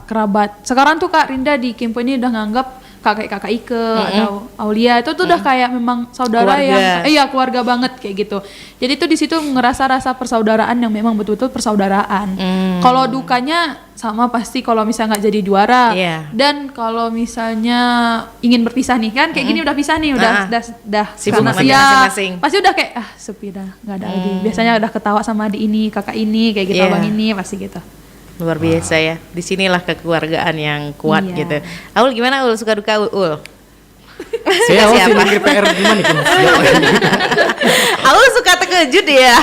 kerabat. Sekarang tuh Kak Rinda di Kempo ini udah nganggap kakak Ike atau Aulia itu tuh udah kayak memang saudara Keluarga. yang keluarga banget kayak gitu. Jadi tuh di situ ngerasa rasa persaudaraan yang memang betul-betul persaudaraan. Kalau dukanya sama pasti kalau misalnya nggak jadi juara Iya. dan kalau misalnya ingin berpisah nih kan kayak gini udah pisah nih udah Sibuk karena- sama ya, masing-masing. pasti udah kayak sepi dah nggak ada lagi. Biasanya udah ketawa sama adik ini kakak ini kayak gitu Iya. abang ini pasti gitu. Luar biasa ya. Disinilah kekeluargaan yang kuat Iya. gitu. Aul gimana Ul? Suka duka Ul? Saya Suka sih siapa? mikir PR gimana nih? Aul suka terkejut ya.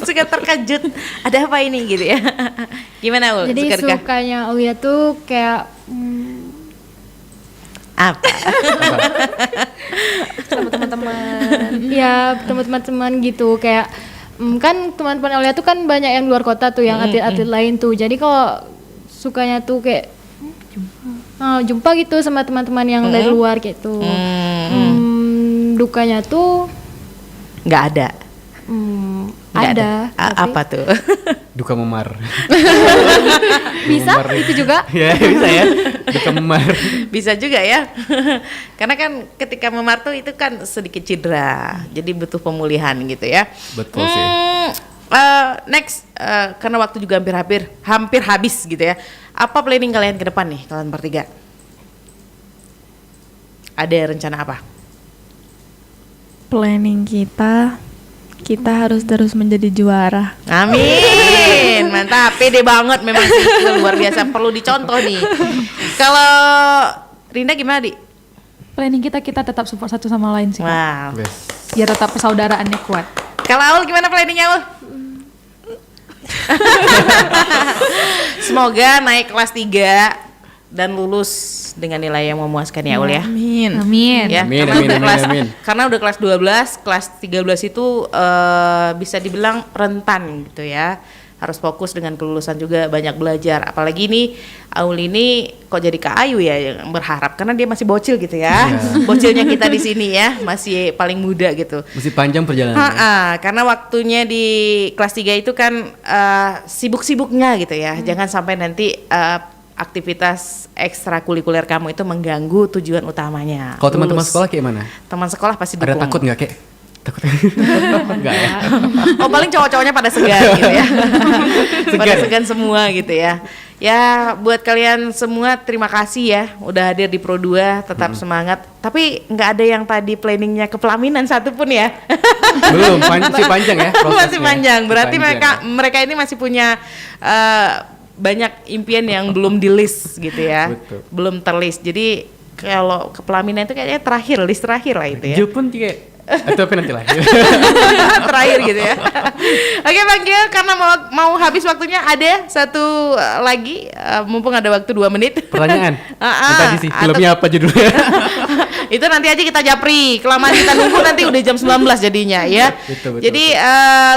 Suka terkejut. Ada apa ini gitu ya. Gimana Ul? Jadi Suka duka? sukanya Aulia tuh kayak Apa? Sama teman-teman. ya teman-teman gitu kayak kan teman-teman Aulia tuh kan banyak yang luar kota tuh yang atlet-atlet lain tuh. Jadi kalau sukanya tuh kayak jumpa gitu sama teman-teman yang dari luar gitu. Dukanya tuh Nggak ada. Nggak ada. tapi Apa tuh? Duka memar. bisa Memar itu juga. Ya bisa ya. Duka memar. Bisa juga ya. Karena kan ketika memar tuh itu kan sedikit cedera. Jadi butuh pemulihan gitu ya. Betul sih. Next, karena waktu juga hampir habis gitu ya. Apa planning kalian ke depan nih, kalian bertiga? Ada rencana apa? Planning kita harus terus menjadi juara. Amin, mantap, pede banget memang sih, itu luar biasa, perlu dicontoh nih. Kalau Rinda gimana Di? Planning kita tetap support satu sama lain sih Kak. Wow. Bes. Biar tetap persaudaraannya kuat. Kalau Aul gimana planningnya Aul? Semoga naik kelas 3 dan lulus dengan nilai yang memuaskan ya Aul ya. Amin. Amin. Ya, Amin, karena amin, udah amin, kelas, amin. karena udah kelas 12, kelas 13 itu bisa dibilang rentan gitu ya. Harus fokus dengan kelulusan juga, banyak belajar. Apalagi ini Aul ini kok jadi Kak Ayu ya yang berharap karena dia masih bocil gitu ya. Bocilnya kita di sini ya, masih paling muda gitu. Masih panjang perjalanannya. Karena waktunya di kelas 3 itu kan sibuk-sibuknya gitu ya. Jangan sampai nanti aktivitas ekstrakurikuler kamu itu mengganggu tujuan utamanya. Kalau teman-teman Lulus. sekolah kayak mana? Teman sekolah pasti dukung. Ada takut nggak kek? Takut? Enggak ya? Oh paling cowok-cowoknya pada segan gitu ya. Pada Segan. segan semua gitu ya. Ya buat kalian semua terima kasih ya udah hadir di Pro 2, tetap semangat. Tapi nggak ada yang tadi planningnya ke pelaminan satupun ya. Belum, masih panjang ya prosesnya. Masih panjang. Berarti Panjang. mereka ini masih punya banyak impian yang belum di list gitu ya. Betul. Belum terlist. Jadi kalau ke pelaminan itu kayaknya list terakhir lah itu ya. Jepun kayak atau apa nanti lah. Terakhir gitu ya. Oke Bang Gil, karena mau habis waktunya ada satu lagi, mumpung ada waktu 2 menit. Pertanyaan. Yang tadi sih, atau- filmnya apa judulnya? Itu nanti aja kita japri, kelamaan kita nunggu nanti udah jam 19 jadinya ya. Betul, Jadi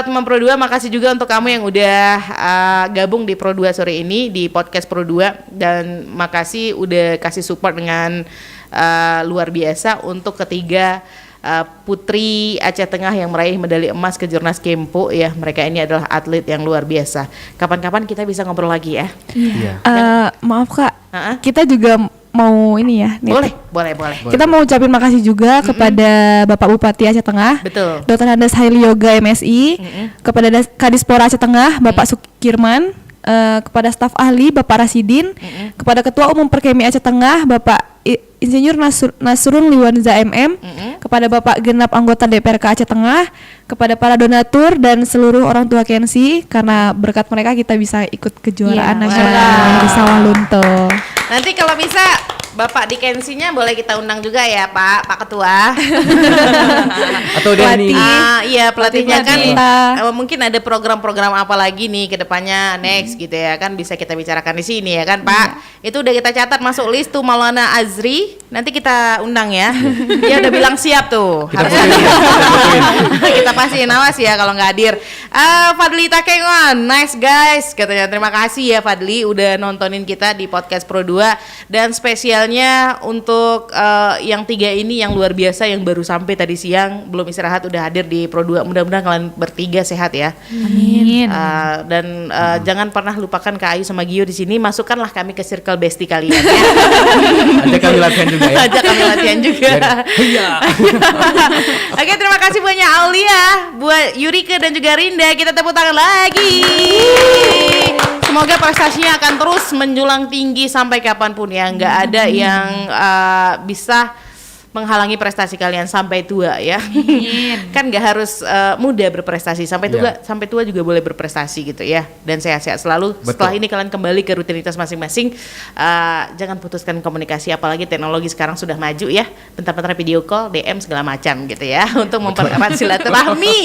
teman Pro 2 makasih juga untuk kamu yang udah gabung di Pro 2 sore ini di podcast Pro 2 dan makasih udah kasih support dengan luar biasa untuk ketiga putri Aceh Tengah yang meraih medali emas ke Jurnas Kempo ya. Mereka ini adalah atlet yang luar biasa. Kapan-kapan kita bisa ngobrol lagi ya. Iya. Maaf Kak, Ha-ha. kita juga mau ini ya. nitip. Boleh. Kita mau ucapin makasih juga kepada Bapak Bupati Aceh Tengah, Betul. Dr. Andes Haili Yoga MSI, kepada Kadispora Aceh Tengah, Bapak Sukirman, kepada staf ahli Bapak Rasidin, kepada Ketua Umum Perkemi Aceh Tengah Bapak Insinyur Nasrun Liwanza MM, kepada Bapak genap anggota DPRK Aceh Tengah, kepada para donatur dan seluruh orang tua Kensi, karena berkat mereka kita bisa ikut kejuaraan nasional di Sawalunto. Nanti kalau bisa Bapak di Kensinya boleh kita undang juga ya Pak Ketua. Atau Denny. Iya pelatihnya kan Pelatih. mungkin ada program-program apa lagi nih ke depannya next gitu ya kan bisa kita bicarakan di sini ya kan Pak. Itu udah kita catat masuk list tuh Maulana Azri. Nanti kita undang ya. Dia udah bilang siap tuh. Kita Kita pastiin awas ya kalau nggak hadir. Fadli Takengon, nice guys katanya. Terima kasih ya Fadli udah nontonin kita di podcast Pro 2 dan spesialnya untuk yang 3 ini yang luar biasa yang baru sampai tadi siang belum istirahat udah hadir di Pro 2. Mudah-mudahan kalian bertiga sehat ya. Amin. Dan jangan pernah lupakan Kak Ayu sama Gio di sini. Masukkanlah kami ke circle bestie kalian ya. Ada kami latihan juga ya. Ajak kami latihan juga. Oke, terima kasih banyak Aulia, buat Yurika dan juga Rinda. Kita tepuk tangan lagi. Semoga prestasinya akan terus menjulang tinggi sampai kapanpun ya. Nggak ada yang bisa menghalangi prestasi kalian sampai tua ya. Kan nggak harus muda berprestasi, sampai tua juga boleh berprestasi gitu ya. Dan sehat-sehat selalu. Betul. Setelah ini kalian kembali ke rutinitas masing-masing. Jangan putuskan komunikasi, apalagi teknologi sekarang sudah maju ya. Bentar-bentar video call, DM segala macam gitu ya untuk mempererat silaturahmi.